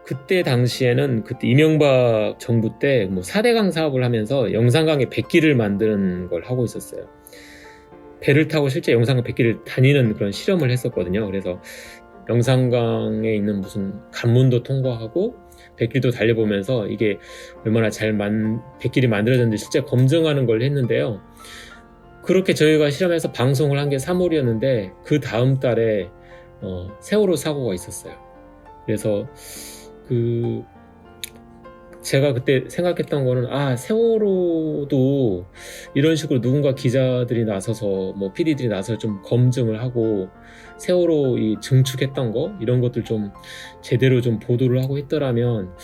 그때 당시에는 그때 이명박 정부 때 뭐 4대강 사업을 하면서 영산강에 백기를 만드는 걸 하고 있었어요. 배를 타고 실제 영산강 백기를 다니는 그런 실험을 했었거든요. 그래서 영산강에 있는 무슨 관문도 통과하고 백길도 달려보면서 이게 얼마나 백길이 만들어졌는지 실제 검증하는 걸 했는데요. 그렇게 저희가 실험해서 방송을 한 게 3월이었는데 그 다음 달에 세월호 사고가 있었어요. 그래서 제가 그때 생각했던 거는 세월호도 이런 식으로 누군가 기자들이 나서서 뭐 PD들이 나서서 좀 검증을 하고 세월호 이 증축했던 거 이런 것들 좀 제대로 좀 보도를 하고 했더라면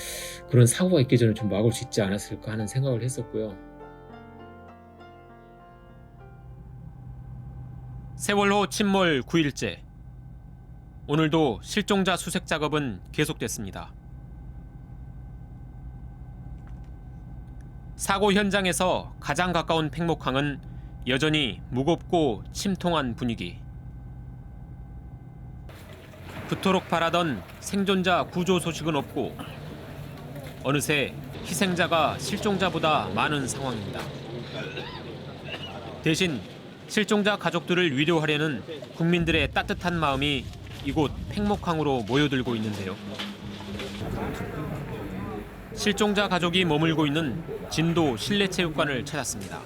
그런 사고가 있기 전에 좀 막을 수 있지 않았을까 하는 생각을 했었고요. 세월호 침몰 9일째. 오늘도 실종자 수색 작업은 계속됐습니다. 사고 현장에서 가장 가까운 팽목항은 여전히 무겁고 침통한 분위기. 그토록 바라던 생존자 구조 소식은 없고 어느새 희생자가 실종자보다 많은 상황입니다. 대신 실종자 가족들을 위로하려는 국민들의 따뜻한 마음이 이곳 팽목항으로 모여들고 있는데요. 실종자 가족이 머물고 있는 진도 실내체육관을 찾았습니다.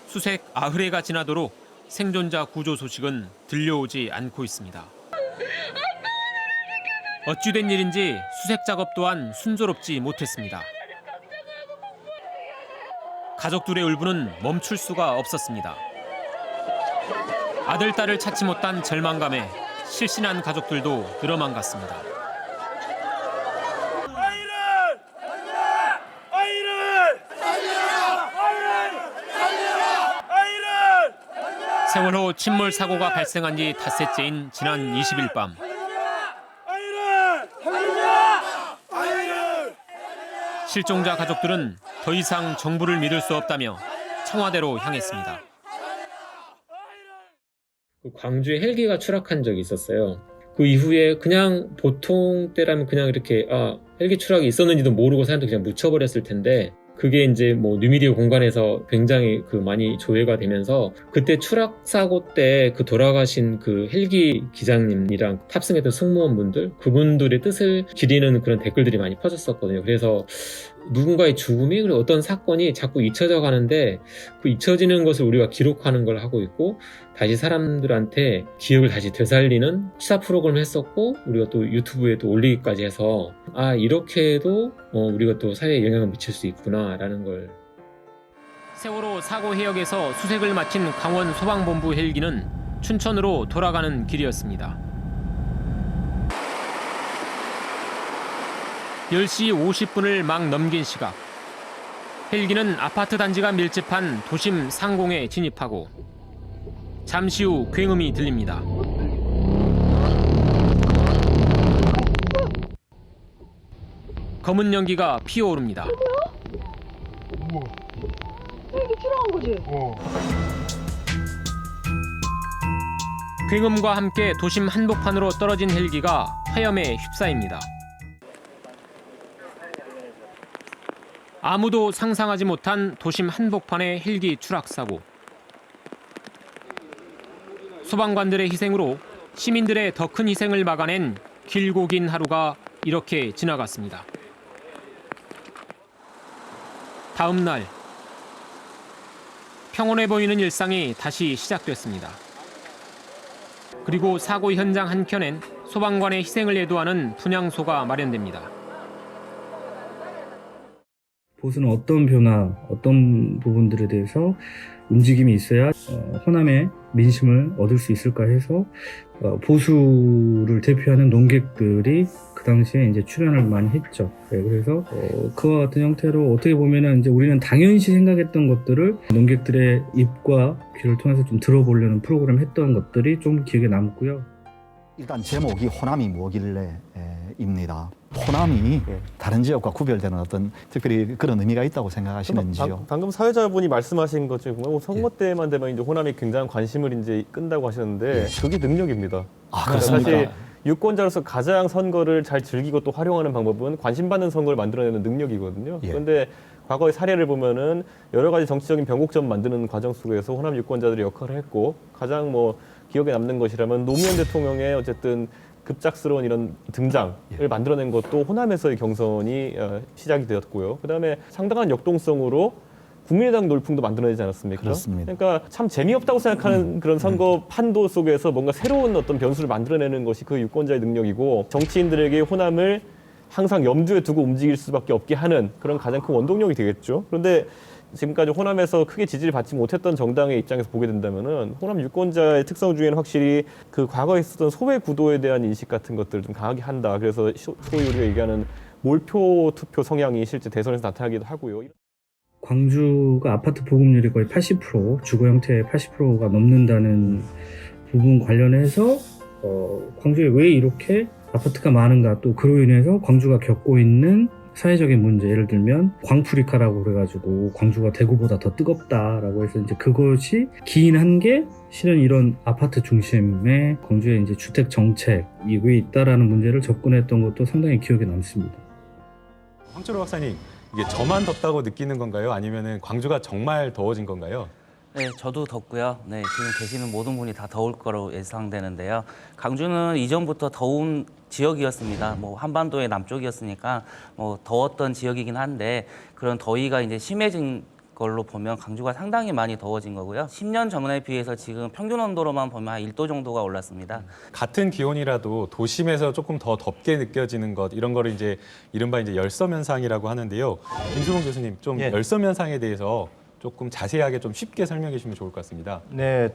수색 아흐레가 지나도록 생존자 구조 소식은 들려오지 않고 있습니다. 어찌된 일인지 수색 작업 또한 순조롭지 못했습니다. 가족들의 울분은 멈출 수가 없었습니다. 아들, 딸을 찾지 못한 절망감에 실신한 가족들도 늘어만 갔습니다. 세월호 침몰 사고가 발생한 지 닷새째인 지난 20일 밤. 실종자 가족들은 더 이상 정부를 믿을 수 없다며 청와대로 향했습니다. 광주에 헬기가 추락한 적이 있었어요. 그 이후에 그냥 보통 때라면 그냥 이렇게 헬기 추락이 있었는지도 모르고 사람들이 그냥 묻혀버렸을 텐데 그게 이제 뭐 뉴미디어 공간에서 굉장히 많이 조회가 되면서 그때 추락 사고 때 돌아가신 헬기 기장님이랑 탑승했던 승무원분들 그분들의 뜻을 기리는 그런 댓글들이 많이 퍼졌었거든요. 그래서 누군가의 죽음이 그리고 어떤 사건이 자꾸 잊혀져 가는데 그 잊혀지는 것을 우리가 기록하는 걸 하고 있고 다시 사람들한테 기억을 다시 되살리는 시사 프로그램을 했었고 우리가 또 유튜브에 또 올리기까지 해서 이렇게 해도 우리가 또 사회에 영향을 미칠 수 있구나 라는 걸. 세월호 사고 해역에서 수색을 마친 강원 소방본부 헬기는 춘천으로 돌아가는 길이었습니다. 10시 50분을 막 넘긴 시각. 헬기는 아파트 단지가 밀집한 도심 상공에 진입하고 잠시 후 굉음이 들립니다. 검은 연기가 피어오릅니다. 우와. 헬기 추락한 거지? 굉음과 함께 도심 한복판으로 떨어진 헬기가 화염에 휩싸입니다. 아무도 상상하지 못한 도심 한복판의 헬기 추락 사고. 소방관들의 희생으로 시민들의 더 큰 희생을 막아낸 길고 긴 하루가 이렇게 지나갔습니다. 다음 날 평온해 보이는 일상이 다시 시작됐습니다. 그리고 사고 현장 한켠엔 소방관의 희생을 애도하는 분향소가 마련됩니다. 보수는 어떤 변화, 어떤 부분들에 대해서 움직임이 있어야 호남의 민심을 얻을 수 있을까 해서 보수를 대표하는 논객들이 그 당시에 이제 출연을 많이 했죠. 그래서 그와 같은 형태로 어떻게 보면은 이제 우리는 당연시 생각했던 것들을 논객들의 입과 귀를 통해서 좀 들어보려는 프로그램 했던 것들이 좀 기억에 남고요. 일단 제목이 호남이 뭐길래입니다. 호남이 다른 지역과 구별되는 어떤 특별히 그런 의미가 있다고 생각하시는지요? 방금 사회자분이 말씀하신 것 중에 보면 선거 때만 되면 이제 호남이 굉장한 관심을 이제 끈다고 하셨는데 그게 능력입니다. 그렇습니까? 사실 유권자로서 가장 선거를 잘 즐기고 또 활용하는 방법은 관심받는 선거를 만들어내는 능력이거든요. 예. 그런데 과거의 사례를 보면은 여러 가지 정치적인 변곡점 만드는 과정 속에서 호남 유권자들이 역할을 했고 가장 뭐 기억에 남는 것이라면 노무현 대통령의 어쨌든 급작스러운 이런 등장을 만들어낸 것도 호남에서의 경선이 시작이 되었고요. 그다음에 상당한 역동성으로 국민의당 놀풍도 만들어내지 않았습니까? 그렇습니다. 그러니까 참 재미없다고 생각하는 그런 선거 판도 속에서 뭔가 새로운 어떤 변수를 만들어내는 것이 그 유권자의 능력이고 정치인들에게 호남을 항상 염두에 두고 움직일 수밖에 없게 하는 그런 가장 큰 원동력이 되겠죠. 그런데 지금까지 호남에서 크게 지지를 받지 못했던 정당의 입장에서 보게 된다면은 호남 유권자의 특성 중에는 확실히 그 과거에 있었던 소외 구도에 대한 인식 같은 것들을 좀 강하게 한다. 그래서 소위 우리가 얘기하는 몰표 투표 성향이 실제 대선에서 나타나기도 하고요. 광주가 아파트 보급률이 거의 80%, 주거 형태의 80%가 넘는다는 부분 관련해서 광주에 왜 이렇게 아파트가 많은가, 또 그로 인해서 광주가 겪고 있는 사회적인 문제, 예를 들면 광프리카라고 그래가지고 광주가 대구보다 더 뜨겁다라고 해서 이제 그것이 기인한 게 실은 이런 아파트 중심의 광주의 이제 주택 정책이 왜 있다라는 문제를 접근했던 것도 상당히 기억에 남습니다. 황철호 박사님, 이게 저만 덥다고 느끼는 건가요? 아니면은 광주가 정말 더워진 건가요? 네, 저도 덥고요. 네, 지금 계시는 모든 분이 다 더울 거로 예상되는데요. 광주는 이전부터 더운 지역이었습니다. 뭐 한반도의 남쪽이었으니까 뭐 더웠던 지역이긴 한데 그런 더위가 이제 심해진 걸로 보면 광주가 상당히 많이 더워진 거고요. 10년 전에 비해서 지금 평균 온도로만 보면 한 1도 정도가 올랐습니다. 같은 기온이라도 도심에서 조금 더 덥게 느껴지는 것, 이런 거를 이제 이른바 이제 열섬 현상이라고 하는데요. 김수봉 교수님, 좀 예. 열섬 현상에 대해서 조금 자세하게 좀 쉽게 설명해 주시면 좋을 것 같습니다. 네,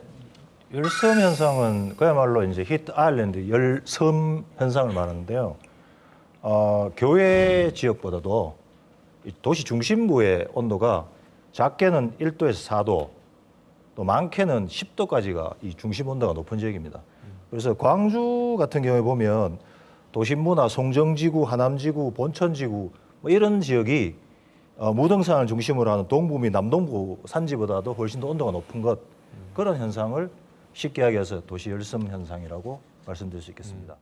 열섬 현상은 그야말로 이제 히트 아일랜드 열섬 현상을 말하는데요. 교외 지역보다도 이 도시 중심부의 온도가 작게는 1도에서 4도, 또 많게는 10도까지가 이 중심 온도가 높은 지역입니다. 그래서 광주 같은 경우에 보면 도심부나 송정지구, 하남지구, 본천지구 뭐 이런 지역이 무등산을 중심으로 하는 동부 및 남동부 산지보다도 훨씬 더 온도가 높은 것, 그런 현상을 쉽게 하기 위해서 도시 열섬 현상이라고 말씀드릴 수 있겠습니다.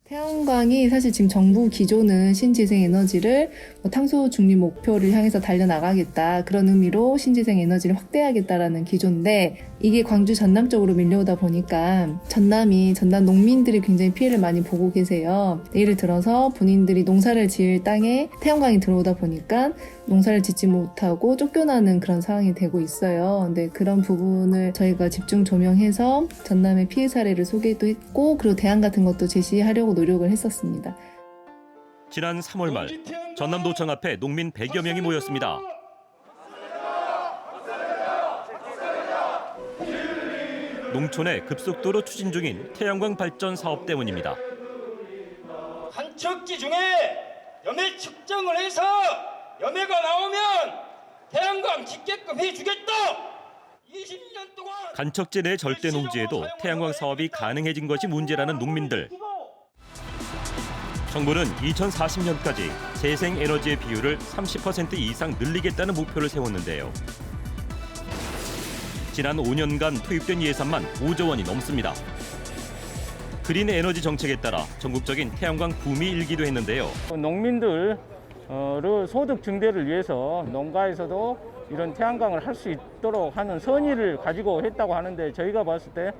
태양광이 사실 지금 정부 기조는 신재생 에너지를 탄소 중립 목표를 향해서 달려나가겠다, 그런 의미로 신재생 에너지를 확대하겠다라는 기조인데, 이게 광주 전남 쪽으로 밀려오다 보니까 전남 농민들이 굉장히 피해를 많이 보고 계세요. 예를 들어서 본인들이 농사를 지을 땅에 태양광이 들어오다 보니까 농사를 짓지 못하고 쫓겨나는 그런 상황이 되고 있어요. 근데 그런 부분을 저희가 집중 조명해서 전남의 피해 사례를 소개도 했고, 그리고 대안 같은 것도 제시하려고 노력을 했었습니다. 지난 3월 말 전남도청 앞에 농민 100여 명이 모였습니다. 농촌에 급속도로 추진 중인 태양광 발전 사업 때문입니다. 간척지 중에 염해 측정을 해서 염해가 나오면 태양광 짓게끔 해주겠다. 20년 동안 간척지 내 절대 농지에도 태양광 사업이 가능해진 것이 문제라는 농민들. 정부는 2040년까지 재생에너지의 비율을 30% 이상 늘리겠다는 목표를 세웠는데요. 지난 5년간 투입된 예산만 5조 원이 넘습니다. 그린 에너지 정책에 따라 전국적인 태양광 붐이 일기도 했는데요. 농민들의 소득 증대를 위해서 농가에서도 이런 태양광을 할 수 있도록 하는 선의를 가지고 했다고 하는데, 저희가 봤을 때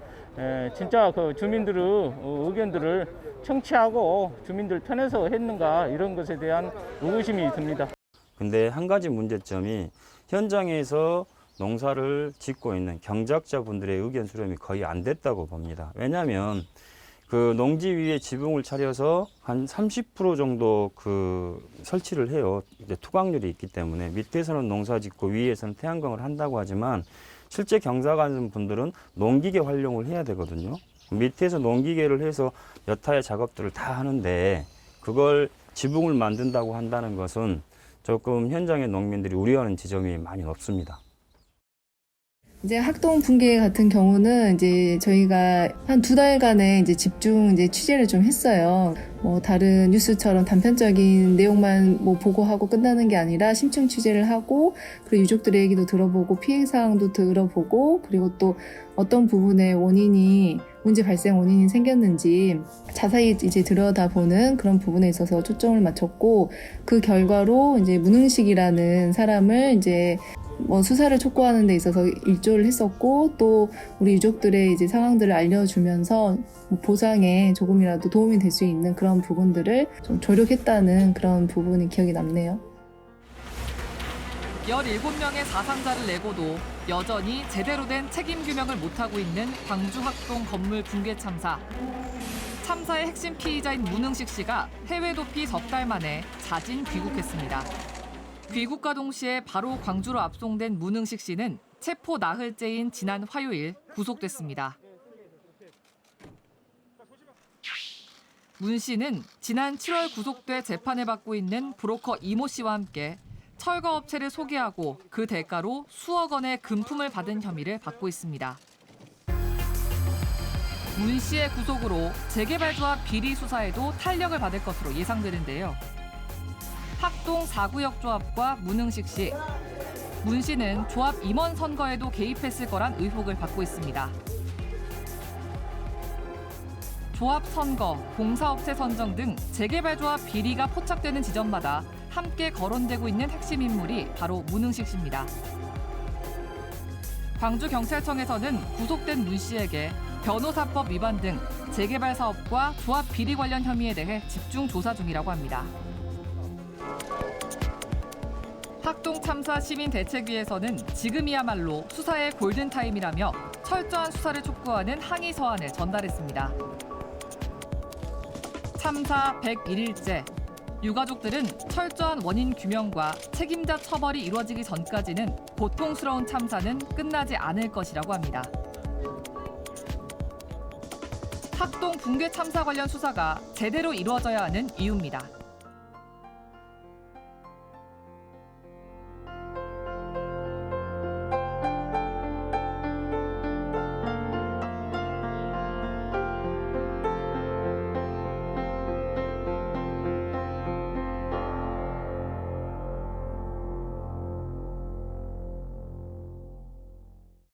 진짜 그 주민들의 의견들을 청취하고 주민들 편에서 했는가, 이런 것에 대한 의구심이 듭니다. 근데 한 가지 문제점이 현장에서 농사를 짓고 있는 경작자분들의 의견 수렴이 거의 안 됐다고 봅니다. 왜냐하면 그 농지 위에 지붕을 차려서 한 30% 정도 그 설치를 해요. 이제 투광률이 있기 때문에 밑에서는 농사 짓고 위에서는 태양광을 한다고 하지만 실제 경작하는 분들은 농기계 활용을 해야 되거든요. 밑에서 농기계를 해서 여타의 작업들을 다 하는데 그걸 지붕을 만든다고 한다는 것은 조금 현장의 농민들이 우려하는 지점이 많이 높습니다. 이제 학동 붕괴 같은 경우는 이제 저희가 한 2달간의 이제 집중 이제 취재를 좀 했어요. 뭐 다른 뉴스처럼 단편적인 내용만 뭐 보고하고 끝나는 게 아니라 심층 취재를 하고, 그리고 유족들의 얘기도 들어보고 피해 사항도 들어보고, 그리고 또 어떤 부분에 문제 발생 원인이 생겼는지 자세히 이제 들여다보는 그런 부분에 있어서 초점을 맞췄고, 그 결과로 이제 문흥식이라는 사람을 이제 뭐 수사를 촉구하는 데 있어서 일조를 했었고, 또 우리 유족들의 이제 상황들을 알려주면서 보상에 조금이라도 도움이 될 수 있는 그런 부분들을 좀 조력했다는 그런 부분이 기억이 남네요. 17명의 사상자를 내고도 여전히 제대로 된 책임 규명을 못하고 있는 광주 학동 건물 붕괴 참사. 참사의 핵심 피의자인 문흥식 씨가 해외 도피 석 달 만에 자진 귀국했습니다. 귀국과 동시에 바로 광주로 압송된 문흥식 씨는 체포 나흘째인 지난 화요일 구속됐습니다. 문 씨는 지난 7월 구속돼 재판을 받고 있는 브로커 이모 씨와 함께 철거업체를 소개하고 그 대가로 수억 원의 금품을 받은 혐의를 받고 있습니다. 문 씨의 구속으로 재개발조합 비리 수사에도 탄력을 받을 것으로 예상되는데요. 학동 4구역 조합과 문흥식 씨. 문 씨는 조합 임원 선거에도 개입했을 거란 의혹을 받고 있습니다. 조합 선거, 공사업체 선정 등 재개발 조합 비리가 포착되는 지점마다 함께 거론되고 있는 핵심 인물이 바로 문흥식 씨입니다. 광주경찰청에서는 구속된 문 씨에게 변호사법 위반 등 재개발 사업과 조합 비리 관련 혐의에 대해 집중 조사 중이라고 합니다. 학동 참사 시민대책위에서는 지금이야말로 수사의 골든타임이라며 철저한 수사를 촉구하는 항의 서한을 전달했습니다. 참사 101일째, 유가족들은 철저한 원인 규명과 책임자 처벌이 이루어지기 전까지는 고통스러운 참사는 끝나지 않을 것이라고 합니다. 학동 붕괴 참사 관련 수사가 제대로 이루어져야 하는 이유입니다.